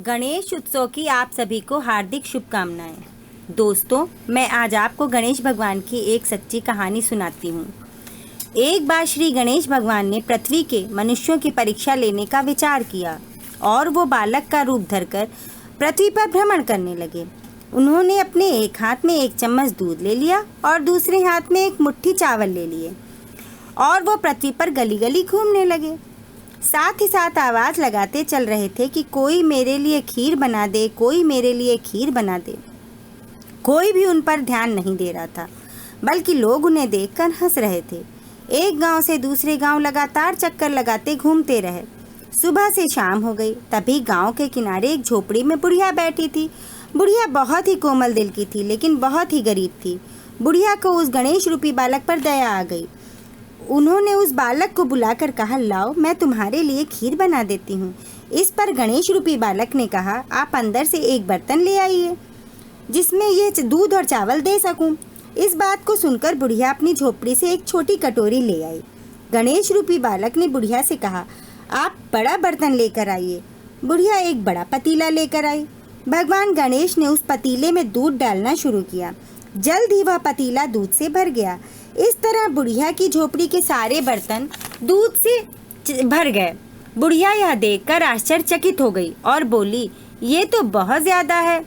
गणेश उत्सव की आप सभी को हार्दिक शुभकामनाएं। दोस्तों, मैं आज आपको गणेश भगवान की एक सच्ची कहानी सुनाती हूँ। एक बार श्री गणेश भगवान ने पृथ्वी के मनुष्यों की परीक्षा लेने का विचार किया और वो बालक का रूप धरकर पृथ्वी पर भ्रमण करने लगे। उन्होंने अपने एक हाथ में एक चम्मच दूध ले लिया और दूसरे हाथ में एक मुट्ठी चावल ले लिए और वो पृथ्वी पर गली गली घूमने लगे। साथ ही साथ आवाज़ लगाते चल रहे थे कि कोई मेरे लिए खीर बना दे, कोई मेरे लिए खीर बना दे। कोई भी उन पर ध्यान नहीं दे रहा था, बल्कि लोग उन्हें देखकर हंस रहे थे। एक गांव से दूसरे गांव लगातार चक्कर लगाते घूमते रहे। सुबह से शाम हो गई, तभी गांव के किनारे एक झोपड़ी में बुढ़िया बैठी थी। बुढ़िया बहुत ही कोमल दिल की थी, लेकिन बहुत ही गरीब थी। बुढ़िया को उस गणेश रूपी बालक पर दया आ गई। उन्होंने उस बालक को बुलाकर कहा, लाओ, मैं तुम्हारे लिए खीर बना देती हूँ। इस पर गणेश रूपी बालक ने कहा, आप अंदर से एक बर्तन ले आइए जिसमें ये दूध और चावल दे सकूं। इस बात को सुनकर बुढ़िया अपनी झोपड़ी से एक छोटी कटोरी ले आई। गणेश रूपी बालक ने बुढ़िया से कहा, आप बड़ा बर्तन लेकर आइए। बुढ़िया एक बड़ा पतीला लेकर आई। भगवान गणेश ने उस पतीले में दूध डालना शुरू किया। जल्द ही वह पतीला दूध से भर गया। इस तरह बुढ़िया की झोपड़ी के सारे बर्तन दूध से भर गए। बुढ़िया यह देखकर आश्चर्यचकित हो गई और बोली, ये तो बहुत ज़्यादा है।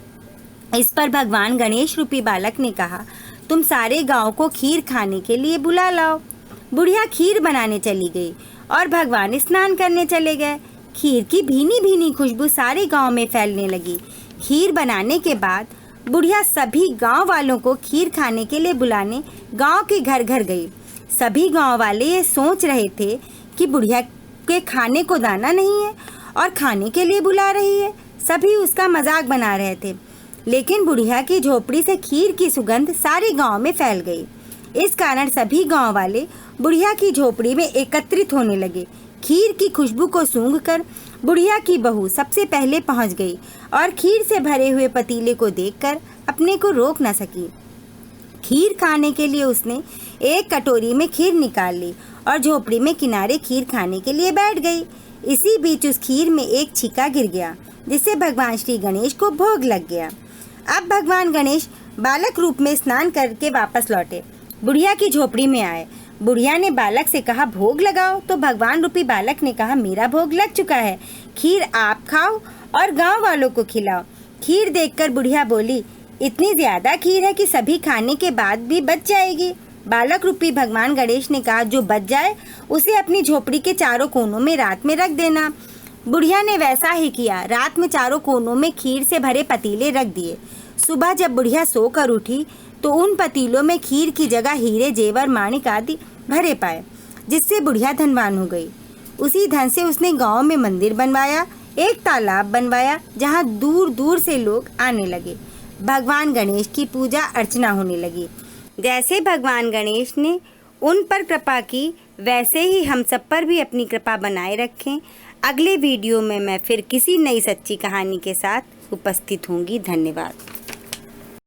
इस पर भगवान गणेश रूपी बालक ने कहा, तुम सारे गांव को खीर खाने के लिए बुला लाओ। बुढ़िया खीर बनाने चली गई और भगवान स्नान करने चले गए। खीर की भीनी भीनी खुशबू सारे गांव में फैलने लगी। खीर बनाने के बाद बुढ़िया सभी गांव वालों को खीर खाने के लिए बुलाने गांव के घर घर गई। सभी गांव वाले ये सोच रहे थे कि बुढ़िया के खाने को दाना नहीं है और खाने के लिए बुला रही है। सभी उसका मजाक बना रहे थे, लेकिन बुढ़िया की झोपड़ी से खीर की सुगंध सारे गांव में फैल गई। इस कारण सभी गांव वाले बुढ़िया की झोपड़ी में एकत्रित होने लगे। खीर की खुशबू को सूंघकर बुढ़िया की बहू सबसे पहले पहुंच गई और खीर से भरे हुए पतीले को देखकर अपने को रोक न सकी। खीर खाने के लिए उसने एक कटोरी में खीर निकाल ली और झोपड़ी में किनारे खीर खाने के लिए बैठ गई। इसी बीच उस खीर में एक छीका गिर गया, जिससे भगवान श्री गणेश को भोग लग गया। अब भगवान गणेश बालक रूप में स्नान करके वापस लौटे, बुढ़िया की झोपड़ी में आए। बुढ़िया ने बालक से कहा, भोग लगाओ। तो भगवान रूपी बालक ने कहा, मेरा भोग लग चुका है, खीर आप खाओ और गांव वालों को खिलाओ। खीर देखकर बुढ़िया बोली, इतनी ज़्यादा खीर है कि सभी खाने के बाद भी बच जाएगी। बालक रूपी भगवान गणेश ने कहा, जो बच जाए उसे अपनी झोपड़ी के चारों कोनों में रात में रख देना। बुढ़िया ने वैसा ही किया। रात में चारों कोनों में खीर से भरे पतीले रख दिए। सुबह जब बुढ़िया सोकर उठी तो उन पतीलों में खीर की जगह हीरे, जेवर, माणिक आदि भरे पाए, जिससे बुढ़िया धनवान हो गई। उसी धन से उसने गांव में मंदिर बनवाया, एक तालाब बनवाया, जहां दूर दूर से लोग आने लगे। भगवान गणेश की पूजा अर्चना होने लगी। जैसे भगवान गणेश ने उन पर कृपा की, वैसे ही हम सब पर भी अपनी कृपा बनाए रखें। अगले वीडियो में मैं फिर किसी नई सच्ची कहानी के साथ उपस्थित होंगी। धन्यवाद।